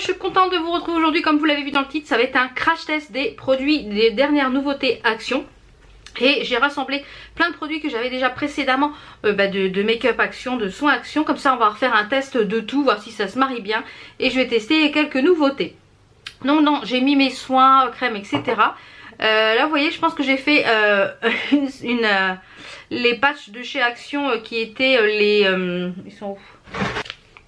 suis contente de vous retrouver aujourd'hui. Comme vous l'avez vu dans le titre, ça va être un crash test des produits, des dernières nouveautés Action. Et j'ai rassemblé plein de produits que j'avais déjà précédemment de make-up Action, de soins Action. Comme ça on va refaire un test de tout, voir si ça se marie bien. Et je vais tester quelques nouveautés. Donc non, j'ai mis mes soins, crème, etc. Là vous voyez, je pense que j'ai fait les patchs de chez Action qui étaient ils sont où?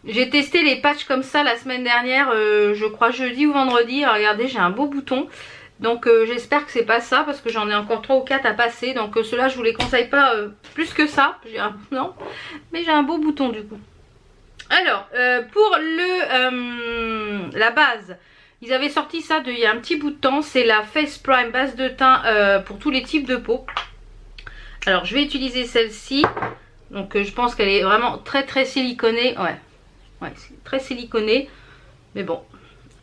J'ai testé les patchs comme ça la semaine dernière, je crois jeudi ou vendredi. Alors, regardez, j'ai un beau bouton. Donc j'espère que c'est pas ça parce que j'en ai encore 3 ou 4 à passer. Donc ceux-là je vous les conseille pas plus que ça. Non, mais j'ai un beau bouton du coup. Alors pour la base, ils avaient sorti ça il y a un petit bout de temps. C'est la Face Prime base de teint pour tous les types de peau. Alors je vais utiliser celle-ci. Donc je pense qu'elle est vraiment très siliconée. Ouais, c'est très siliconé. Mais bon,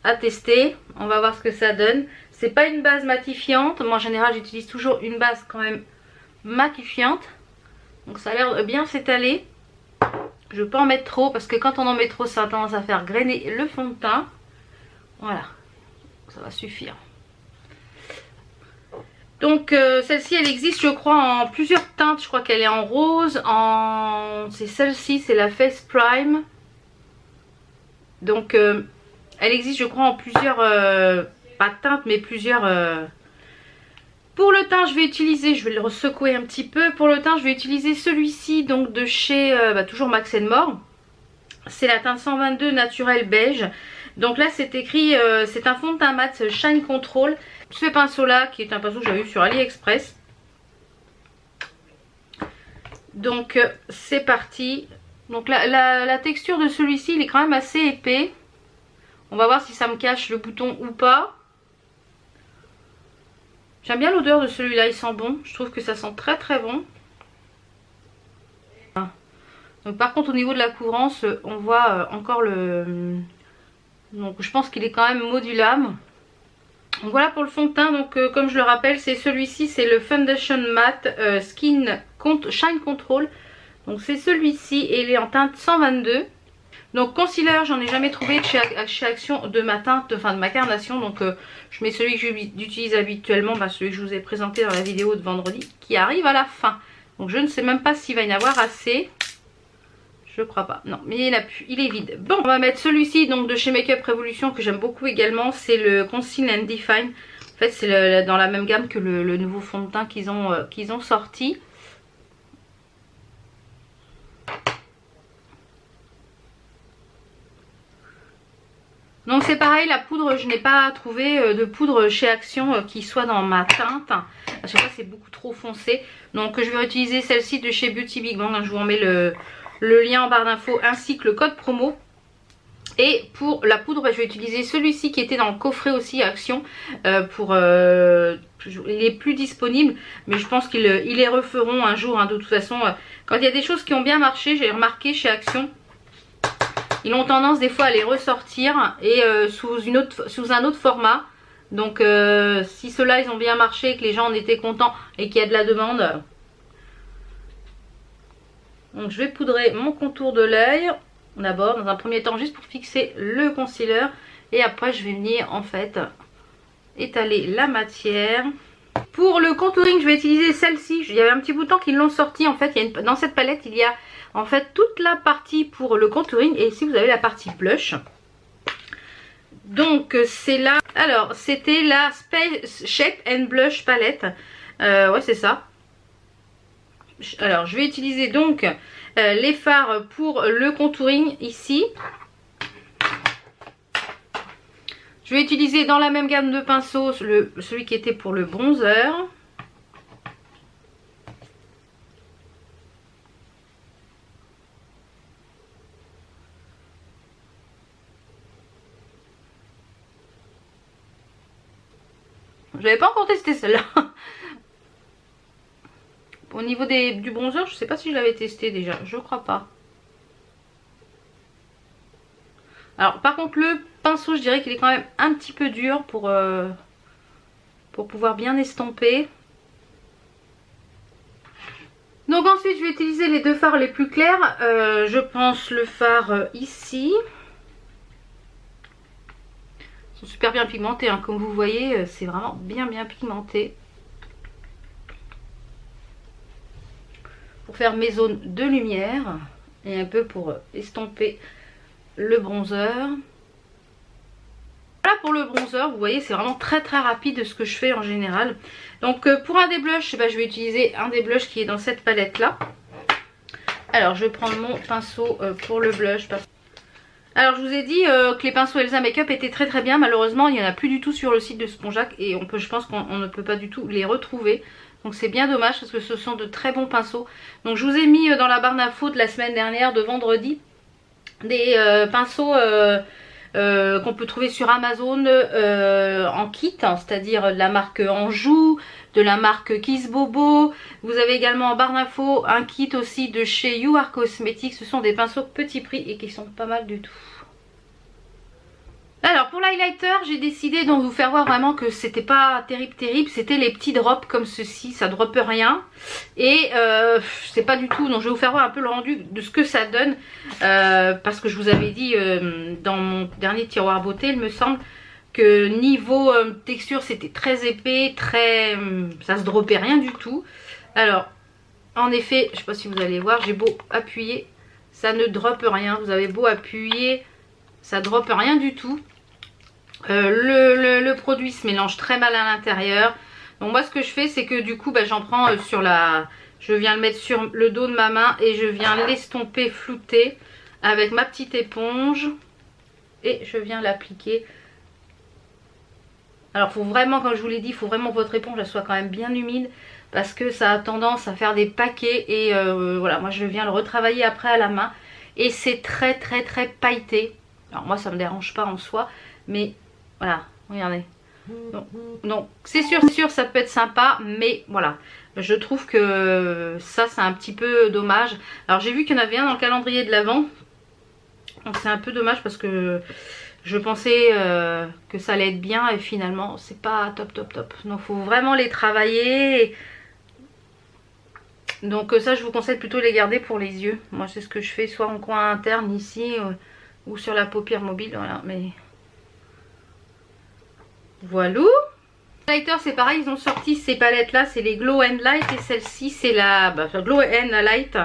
à tester. On va voir ce que ça donne. C'est pas une base matifiante. Moi en général j'utilise toujours une base quand même matifiante. Donc ça a l'air de bien s'étaler. Je veux pas en mettre trop parce que quand on en met trop ça a tendance à faire grainer le fond de teint. Voilà, ça va suffire. Donc celle-ci elle existe je crois en plusieurs teintes. Je crois qu'elle est en rose, c'est celle-ci, c'est la Face Prime. Donc elle existe je crois en plusieurs pas teintes mais plusieurs Pour le teint je vais utiliser, je vais le secouer un petit peu. Pour le teint je vais utiliser celui-ci donc de chez toujours Max More. C'est la teinte 122 naturel beige. Donc là c'est écrit c'est un fond de teint mat Shine Control. Ce pinceau là qui est un pinceau que j'avais eu sur AliExpress. Donc c'est parti. Donc la texture de celui-ci il est quand même assez épais. On va voir si ça me cache le bouton ou pas. J'aime bien l'odeur de celui-là, il sent bon. Je trouve que ça sent très bon. Donc par contre au niveau de la couvrance, on voit encore le... Donc je pense qu'il est quand même modulable. Donc voilà pour le fond de teint. Donc comme je le rappelle, c'est celui-ci, c'est le Foundation Matte Shine Control. Donc c'est celui-ci et il est en teinte 122. Donc concealer, j'en ai jamais trouvé chez Action de ma teinte, enfin de ma carnation. Donc je mets celui que j'utilise habituellement, celui que je vous ai présenté dans la vidéo de vendredi, qui arrive à la fin. Donc je ne sais même pas s'il va y en avoir assez. Je crois pas. Non, mais il n'y en a plus. Il est vide. Bon, on va mettre celui-ci donc de chez Makeup Revolution que j'aime beaucoup également. C'est le Conceal and Define. En fait, c'est dans la même gamme que le nouveau fond de teint qu'ils ont sorti. Donc c'est pareil, la poudre, je n'ai pas trouvé de poudre chez Action qui soit dans ma teinte. À chaque fois c'est beaucoup trop foncé. Donc je vais utiliser celle-ci de chez Beauty Big Bang. Je vous remets le lien en barre d'infos ainsi que le code promo. Et pour la poudre, je vais utiliser celui-ci qui était dans le coffret aussi Action. Il est plus disponible, mais je pense qu'ils les referont un jour. De toute façon, quand il y a des choses qui ont bien marché, j'ai remarqué chez Action. Ils ont tendance des fois à les ressortir et sous un autre format. Donc si ceux-là ils ont bien marché, que les gens en étaient contents et qu'il y a de la demande. Donc je vais poudrer mon contour de l'œil. D'abord dans un premier temps juste pour fixer le concealer. Et après je vais venir en fait étaler la matière. Pour le contouring je vais utiliser celle-ci. Il y avait un petit bout de temps qu'ils l'ont sorti en fait. Dans cette palette il y a en fait toute la partie pour le contouring et ici vous avez la partie blush. Donc c'est là, alors c'était la Space Shape and Blush palette. Ouais c'est ça. Alors je vais utiliser donc les fards pour le contouring ici. Je vais utiliser dans la même gamme de pinceaux celui qui était pour le bronzer. Je n'avais pas encore testé celle-là. Au niveau du bronzer, je ne sais pas si je l'avais testé déjà. Je crois pas. Alors par contre le pinceau, je dirais qu'il est quand même un petit peu dur pour pouvoir bien estomper. Donc ensuite je vais utiliser les deux fards les plus clairs. Je pense le fard ici. Ils sont super bien pigmentés, hein. Comme vous voyez, c'est vraiment bien pigmenté. Pour faire mes zones de lumière et un peu pour estomper le bronzer. Voilà pour le bronzer, vous voyez c'est vraiment très rapide ce que je fais en général. Donc pour un des blushs, je vais utiliser un des blushs qui est dans cette palette là. Alors je vais prendre mon pinceau pour le blush. Alors je vous ai dit que les pinceaux Elsa Makeup étaient très bien. Malheureusement il n'y en a plus du tout sur le site de Spongeac et je pense qu'on ne peut pas du tout les retrouver. Donc c'est bien dommage parce que ce sont de très bons pinceaux. Donc je vous ai mis dans la barre d'infos de la semaine dernière, de vendredi, des pinceaux qu'on peut trouver sur Amazon en kit, hein, c'est-à-dire de la marque Anjou, de la marque Kiss Bobo. Vous avez également en barre d'infos un kit aussi de chez You Are Cosmetics. Ce sont des pinceaux petit prix et qui sont pas mal du tout. Alors pour l'highlighter, j'ai décidé donc de vous faire voir vraiment que c'était pas terrible, c'était les petits drops comme ceci, ça droppe rien et c'est pas du tout, donc je vais vous faire voir un peu le rendu de ce que ça donne parce que je vous avais dit dans mon dernier tiroir beauté, il me semble que niveau texture c'était très épais, ça se dropait rien du tout. Alors en effet, je sais pas si vous allez voir, j'ai beau appuyer, ça ne droppe rien, vous avez beau appuyer, ça droppe rien du tout. Le produit se mélange très mal à l'intérieur. Donc moi ce que je fais c'est que du coup j'en prends sur la... Je viens le mettre sur le dos de ma main et je viens l'estomper, flouter avec ma petite éponge. Et je viens l'appliquer. Alors faut vraiment, comme je vous l'ai dit, il faut vraiment que votre éponge elle soit quand même bien humide. Parce que ça a tendance à faire des paquets. Et voilà, moi je viens le retravailler après à la main. Et c'est très pailleté. Alors moi ça me dérange pas en soi. Mais voilà, regardez. Donc c'est sûr ça peut être sympa. Mais voilà, je trouve que ça c'est un petit peu dommage. Alors j'ai vu qu'il y en avait un dans le calendrier de l'Avent. Donc c'est un peu dommage parce que je pensais que ça allait être bien. Et finalement c'est pas top. Donc faut vraiment les travailler. Donc ça je vous conseille plutôt de les garder pour les yeux. Moi c'est ce que je fais soit en coin interne ici ou sur la paupière mobile. Voilà, mais voilà. Lighter c'est pareil, ils ont sorti ces palettes là, c'est les Glow and Light et celle-ci c'est la Glow and Light.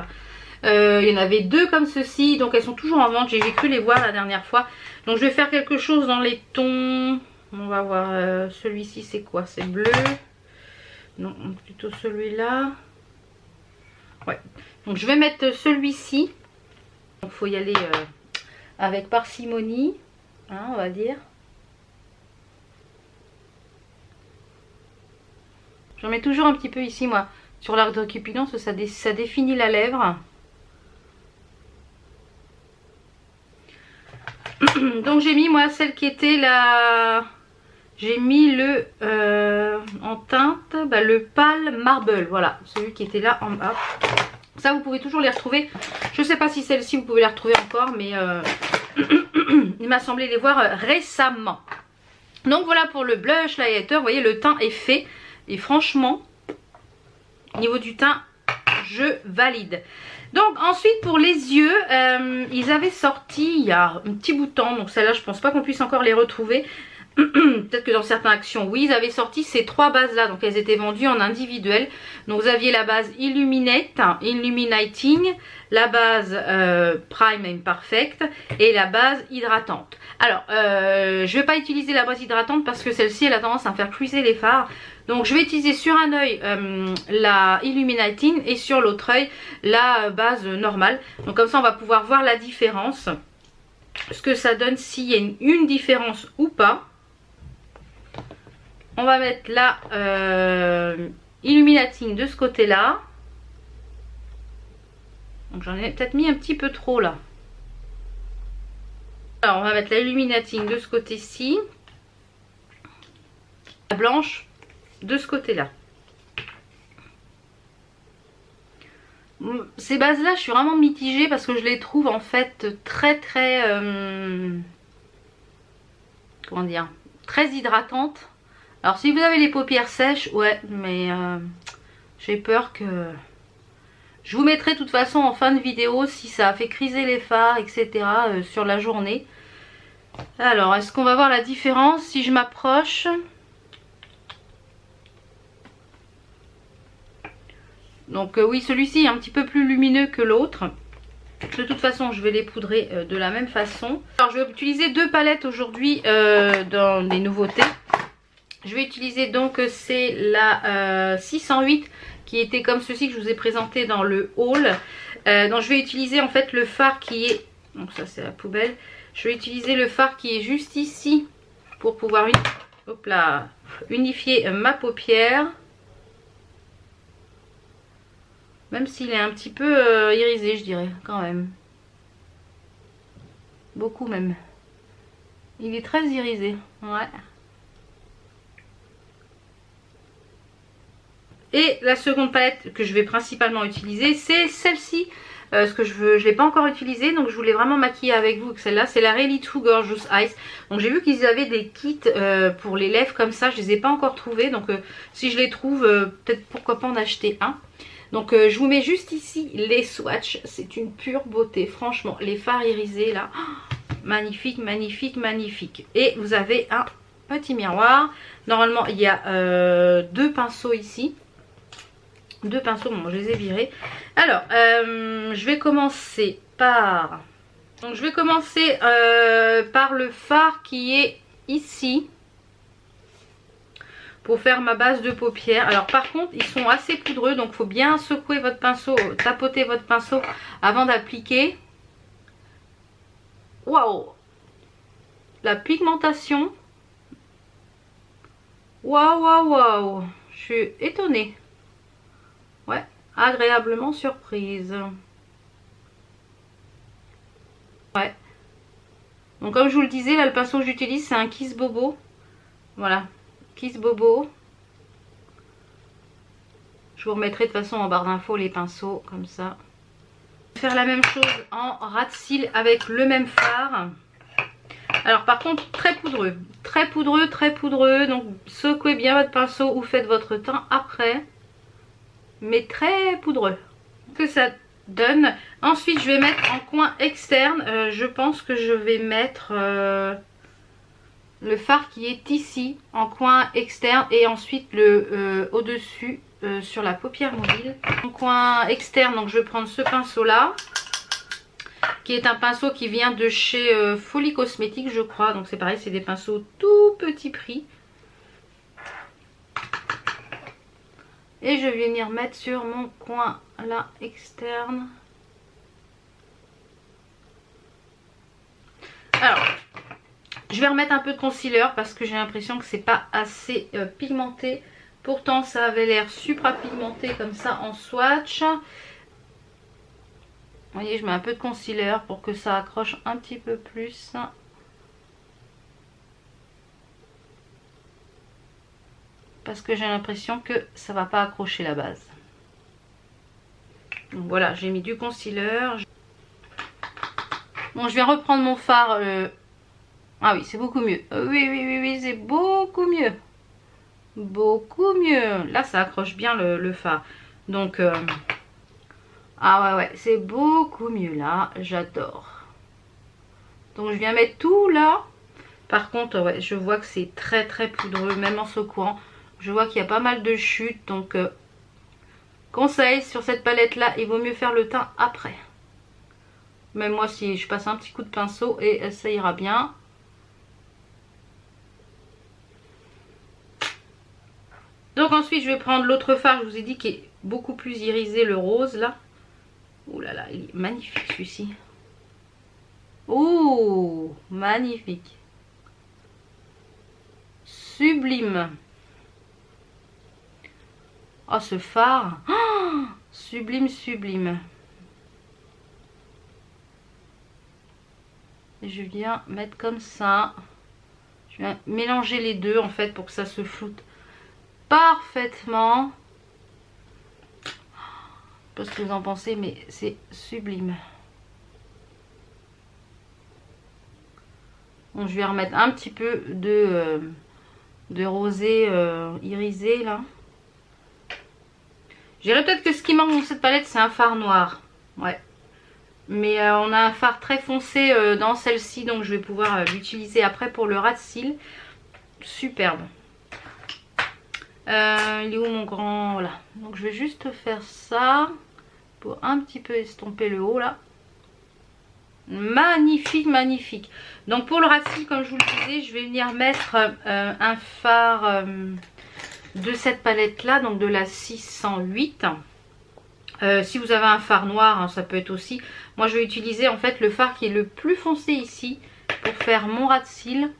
Il y en avait deux comme ceci, donc elles sont toujours en vente, j'ai cru les voir la dernière fois. Donc je vais faire quelque chose dans les tons, on va voir celui-ci c'est quoi, c'est bleu. Non, plutôt celui-là. Ouais, donc je vais mettre celui-ci. Donc il faut y aller avec parcimonie, hein, on va dire. J'en mets toujours un petit peu ici moi, sur l'arc de Cupidon, ça définit la lèvre. Donc j'ai mis moi celle qui était la... J'ai mis le en teinte, le Pale Marble, voilà, celui qui était là en bas. Ça vous pouvez toujours les retrouver. Je sais pas si celle-ci vous pouvez les retrouver encore, mais il m'a semblé les voir récemment. Donc voilà pour le blush, l'highlighter, vous voyez le teint est fait. Et franchement, au niveau du teint, je valide. Donc ensuite pour les yeux, ils avaient sorti il y a un petit bout de temps. Donc celle-là je pense pas qu'on puisse encore les retrouver. Peut-être que dans certaines actions oui, ils avaient sorti ces trois bases là. Donc elles étaient vendues en individuel. Donc vous aviez la base Illuminating, la base Prime Imperfect et la base hydratante. Alors je vais pas utiliser la base hydratante parce que celle-ci elle a tendance à me faire cruiser les fards. Donc je vais utiliser sur un œil la Illuminating et sur l'autre œil la base normale. Donc comme ça on va pouvoir voir la différence. Ce que ça donne, s'il y a une différence ou pas. On va mettre la Illuminating de ce côté là. Donc j'en ai peut-être mis un petit peu trop là. Alors on va mettre la Illuminating de ce côté-ci. La blanche de ce côté-là. Ces bases là je suis vraiment mitigée parce que je les trouve en fait très comment dire, très hydratantes. Alors si vous avez les paupières sèches, ouais, mais j'ai peur que... Je vous mettrai de toute façon en fin de vidéo si ça a fait criser les fards, etc. Sur la journée. Alors, est-ce qu'on va voir la différence si je m'approche? Donc oui, celui-ci est un petit peu plus lumineux que l'autre. De toute façon, je vais les poudrer de la même façon. Alors, je vais utiliser deux palettes aujourd'hui dans les nouveautés. Je vais utiliser donc, c'est la 608 qui était comme ceci que je vous ai présenté dans le haul. Donc, je vais utiliser en fait le fard qui est... Donc ça, c'est la poubelle. Je vais utiliser le fard qui est juste ici pour pouvoir hop là, unifier ma paupière. Même s'il est un petit peu irisé, je dirais, quand même. Beaucoup même. Il est très irisé, ouais. Et la seconde palette que je vais principalement utiliser, c'est celle-ci. Ce que je l'ai pas encore utilisée, donc je voulais vraiment maquiller avec vous avec celle-là. C'est la Really True Gorgeous Eyes. Donc j'ai vu qu'ils avaient des kits pour les lèvres comme ça. Je les ai pas encore trouvés, donc si je les trouve, peut-être pourquoi pas en acheter un. Donc je vous mets juste ici les swatchs. C'est une pure beauté, franchement. Les fards irisés là, oh, magnifique, magnifique, magnifique. Et vous avez un petit miroir. Normalement il y a deux pinceaux ici. Deux pinceaux, bon je les ai virés. Alors je vais commencer par... Donc je vais commencer par le fard qui est ici. Pour faire ma base de paupières. Alors par contre ils sont assez poudreux, donc il faut bien secouer votre pinceau, tapoter votre pinceau avant d'appliquer. Waouh, la pigmentation, waouh waouh waouh, je suis étonnée. Ouais, agréablement surprise. Ouais, donc comme je vous le disais là, le pinceau que j'utilise c'est un Kiss Bobo. Voilà, Kiss Bobo. Je vous remettrai de toute façon en barre d'infos les pinceaux comme ça. Faire la même chose en ras de cils avec le même fard. Alors par contre très poudreux, très poudreux, très poudreux. Donc secouez bien votre pinceau ou faites votre teint après. Mais très poudreux. Que ça donne. Ensuite je vais mettre en coin externe. Je pense que je vais mettre le fard qui est ici en coin externe. Et ensuite le au-dessus. Sur la paupière mobile. En coin externe, donc je vais prendre ce pinceau là qui est un pinceau qui vient de chez Folie Cosmétique je crois, donc c'est pareil, c'est des pinceaux tout petit prix et je vais venir mettre sur mon coin là externe. Alors je vais remettre un peu de concealer parce que j'ai l'impression que c'est pas assez pigmenté. Pourtant ça avait l'air supra pigmenté comme ça en swatch. Vous voyez, je mets un peu de concealer pour que ça accroche un petit peu plus. Parce que j'ai l'impression que ça va pas accrocher la base. Donc voilà, j'ai mis du concealer. Bon, je vais reprendre mon fard. Ah oui, c'est beaucoup mieux. Oui, oui, oui, oui, c'est beaucoup mieux. Beaucoup mieux. Là ça accroche bien le fard. Donc ah ouais ouais, c'est beaucoup mieux là. J'adore. Donc je viens mettre tout là. Par contre ouais, je vois que c'est très très poudreux. Même en secouant, je vois qu'il y a pas mal de chutes. Donc conseil sur cette palette là, il vaut mieux faire le teint après. Même moi si je passe un petit coup de pinceau et ça ira bien. Donc ensuite je vais prendre l'autre fard, je vous ai dit, qui est beaucoup plus irisé, le rose là. Ouh là là, il est magnifique celui-ci. Oh, magnifique. Sublime. Oh ce fard. Oh, sublime, sublime. Et je viens mettre comme ça. Je viens mélanger les deux en fait pour que ça se floute parfaitement. Je sais pas ce que vous en pensez, mais c'est sublime. Bon, je vais remettre un petit peu de rosé irisé là. Je dirais peut-être que ce qui manque dans cette palette c'est un fard noir. Ouais. Mais on a un fard très foncé dans celle-ci, donc je vais pouvoir l'utiliser après pour le ras de cils. Superbe. Il est où mon grand? Voilà. Donc je vais juste faire ça pour un petit peu estomper le haut là. Magnifique, magnifique. Donc pour le ras de cils, comme je vous le disais, je vais venir mettre un fard de cette palette là, donc de la 608. Si vous avez un fard noir, hein, ça peut être aussi. Moi je vais utiliser en fait le fard qui est le plus foncé ici pour faire mon ras de cils.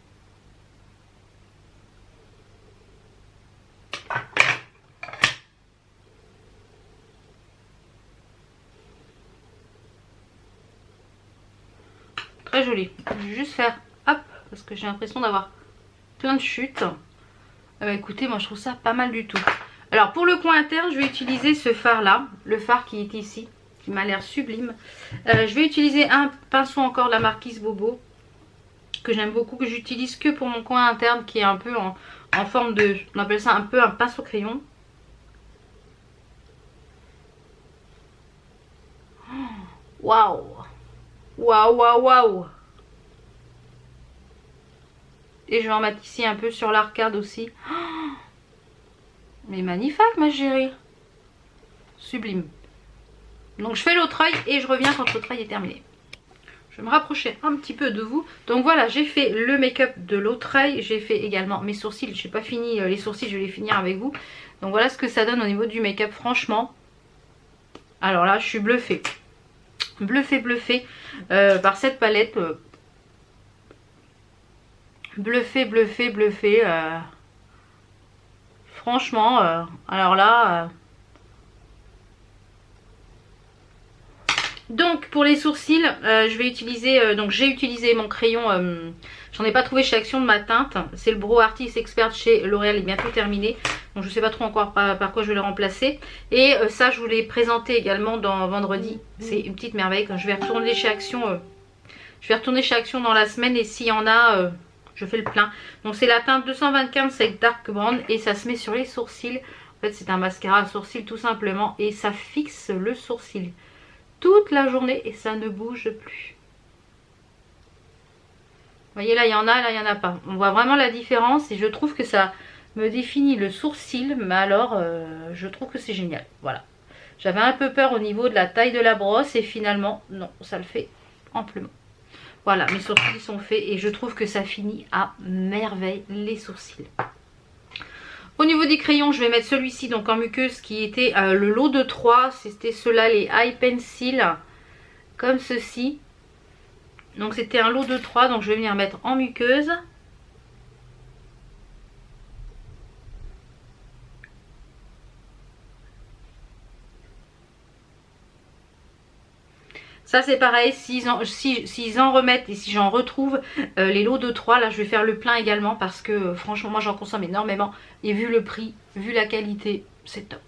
Très joli. Je vais juste faire hop, parce que j'ai l'impression d'avoir plein de chutes. Écoutez, moi je trouve ça pas mal du tout. Alors pour le coin interne, je vais utiliser ce fard là, le fard qui est ici, qui m'a l'air sublime. Je vais utiliser un pinceau encore de la Marquise Bobo, que j'aime beaucoup, que j'utilise que pour mon coin interne, qui est un peu en forme de, on appelle ça un peu un pinceau crayon. Waouh! Waouh, waouh, waouh! Et je vais en mettre ici un peu sur l'arcade aussi. Mais magnifique ma chérie. Sublime. Donc je fais l'autre œil et je reviens quand l'autre œil est terminé. Je vais me rapprocher un petit peu de vous. Donc voilà, j'ai fait le make-up de l'autre œil. J'ai fait également mes sourcils. Je n'ai pas fini les sourcils, je vais les finir avec vous. Donc voilà ce que ça donne au niveau du make-up. Franchement, alors là je suis bluffée. Bluffée par cette palette. Bluffée. Franchement, alors là... Donc pour les sourcils, je vais utiliser, donc j'ai utilisé mon crayon, j'en ai pas trouvé chez Action de ma teinte. C'est le Brow Artist Expert chez L'Oréal, il est bientôt terminé. Donc je sais pas trop encore par quoi je vais le remplacer. Et ça je vous l'ai présenté également dans vendredi. C'est une petite merveille. Quand je vais retourner chez Action, dans la semaine et s'il y en a... je fais le plein. Donc c'est la teinte 225 avec Dark Brown et ça se met sur les sourcils. En fait c'est un mascara à sourcils tout simplement et ça fixe le sourcil toute la journée et ça ne bouge plus. Vous voyez là il y en a, là il n'y en a pas. On voit vraiment la différence et je trouve que ça me définit le sourcil. Mais alors je trouve que c'est génial. Voilà. J'avais un peu peur au niveau de la taille de la brosse et finalement non, ça le fait amplement. Voilà, mes sourcils sont faits et je trouve que ça finit à merveille les sourcils. Au niveau des crayons, je vais mettre celui-ci donc en muqueuse qui était le lot de 3. C'était ceux-là, les High Pencil, comme ceci. Donc c'était un lot de 3, donc je vais venir mettre en muqueuse. Ça c'est pareil, s'ils en remettent et si j'en retrouve les lots de 3, là je vais faire le plein également parce que franchement moi j'en consomme énormément. Et vu le prix, vu la qualité, c'est top.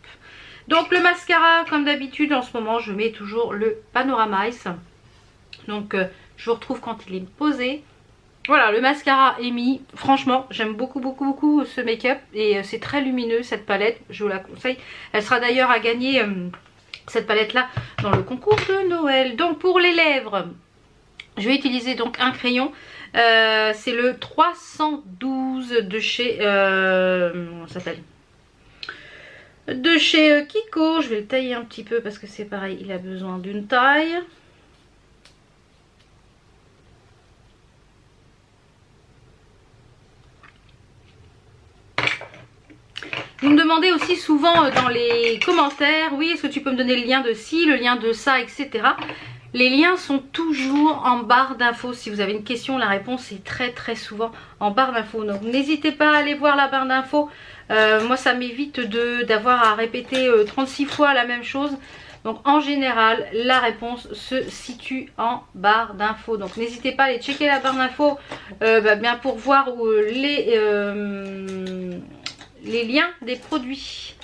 Donc le mascara comme d'habitude en ce moment je mets toujours le Panorama Ice. Donc je vous retrouve quand il est posé. Voilà, le mascara est mis. Franchement j'aime beaucoup ce make-up et c'est très lumineux cette palette, je vous la conseille. Elle sera d'ailleurs à gagner... cette palette là dans le concours de Noël. Donc pour les lèvres je vais utiliser donc un crayon, c'est le 312 de chez comment ça s'appelle, de chez Kiko. Je vais le tailler un petit peu parce que c'est pareil, il a besoin d'une taille. Vous me demandez aussi souvent dans les commentaires, oui, est-ce que tu peux me donner le lien de ci, le lien de ça, etc. Les liens sont toujours en barre d'infos. Si vous avez une question, la réponse est très souvent en barre d'infos. Donc n'hésitez pas à aller voir la barre d'infos. Moi, ça m'évite d'avoir à répéter 36 fois la même chose. Donc en général, la réponse se situe en barre d'infos. Donc n'hésitez pas à aller checker la barre d'infos bien pour voir les liens des produits.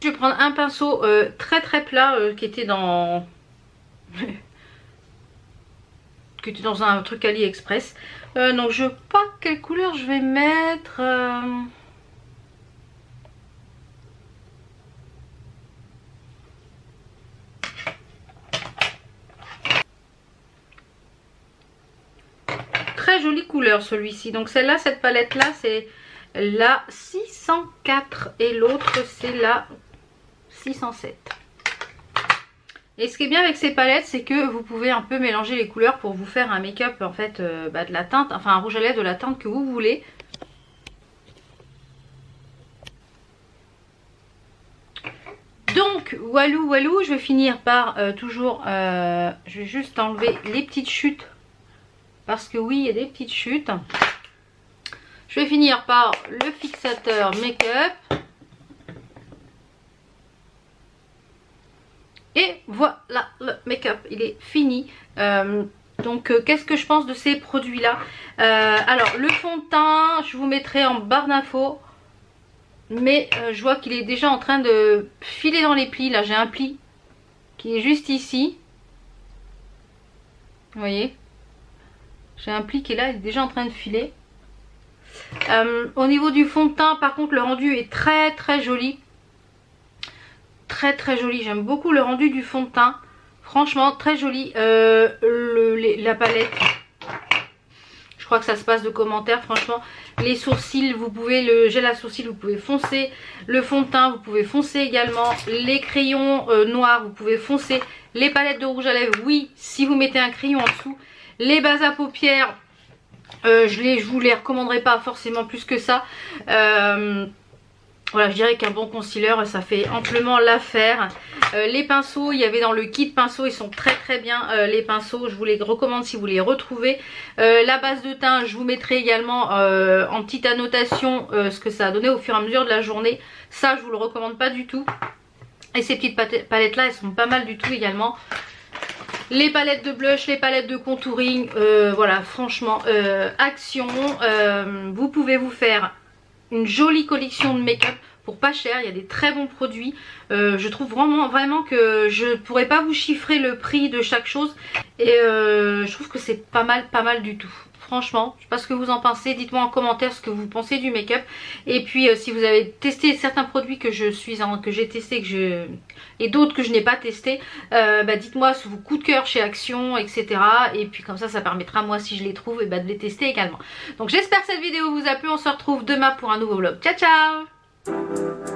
Je vais prendre un pinceau très plat qui était dans un truc AliExpress. Donc je sais pas quelle couleur je vais mettre. très jolie couleur celui-ci. Donc celle-là, cette palette-là, c'est la 604 et l'autre c'est la 607. Et ce qui est bien avec ces palettes, c'est que vous pouvez un peu mélanger les couleurs pour vous faire un make-up en fait de la teinte, enfin un rouge à lèvres de la teinte que vous voulez. Donc walou walou, je vais finir par toujours, je vais juste enlever les petites chutes parce que oui, il y a des petites chutes. Je vais finir par le fixateur make-up. Et voilà, le make-up, il est fini. Donc, qu'est-ce que je pense de ces produits-là? Alors, le fond de teint, je vous mettrai en barre d'infos. Mais je vois qu'il est déjà en train de filer dans les plis. Là, j'ai un pli qui est juste ici. Vous voyez? J'ai un pli qui est là, il est déjà en train de filer. Au niveau du fond de teint, par contre, le rendu est très très joli. Très très joli. J'aime beaucoup le rendu du fond de teint. Franchement, très joli. La palette. Je crois que ça se passe de commentaires. Franchement, les sourcils, vous pouvez, le gel à sourcils, vous pouvez foncer. Le fond de teint, vous pouvez foncer également. Les crayons noirs, vous pouvez foncer. Les palettes de rouge à lèvres, oui, si vous mettez un crayon en dessous. Les bases à paupières. Je vous les recommanderai pas forcément plus que ça. Voilà, je dirais qu'un bon concealer, ça fait amplement l'affaire. Les pinceaux, il y avait dans le kit pinceaux, ils sont très très bien les pinceaux. Je vous les recommande si vous les retrouvez. La base de teint, je vous mettrai également en petite annotation ce que ça a donné au fur et à mesure de la journée. Ça, je vous le recommande pas du tout. Et ces petites palettes là, elles sont pas mal du tout également. Les palettes de blush, les palettes de contouring, voilà, franchement, action. Vous pouvez vous faire une jolie collection de make-up pour pas cher. Il y a des très bons produits. Je trouve vraiment que je pourrais pas vous chiffrer le prix de chaque chose. Et je trouve que c'est pas mal du tout. Franchement, je sais pas ce que vous en pensez. Dites-moi en commentaire ce que vous pensez du make-up. Et puis si vous avez testé certains produits que j'ai testé et d'autres que je n'ai pas testé, dites-moi vos coups de cœur chez Action, etc. Et puis comme ça permettra moi si je les trouve de les tester également. Donc j'espère que cette vidéo vous a plu. On se retrouve demain pour un nouveau vlog. Ciao ciao.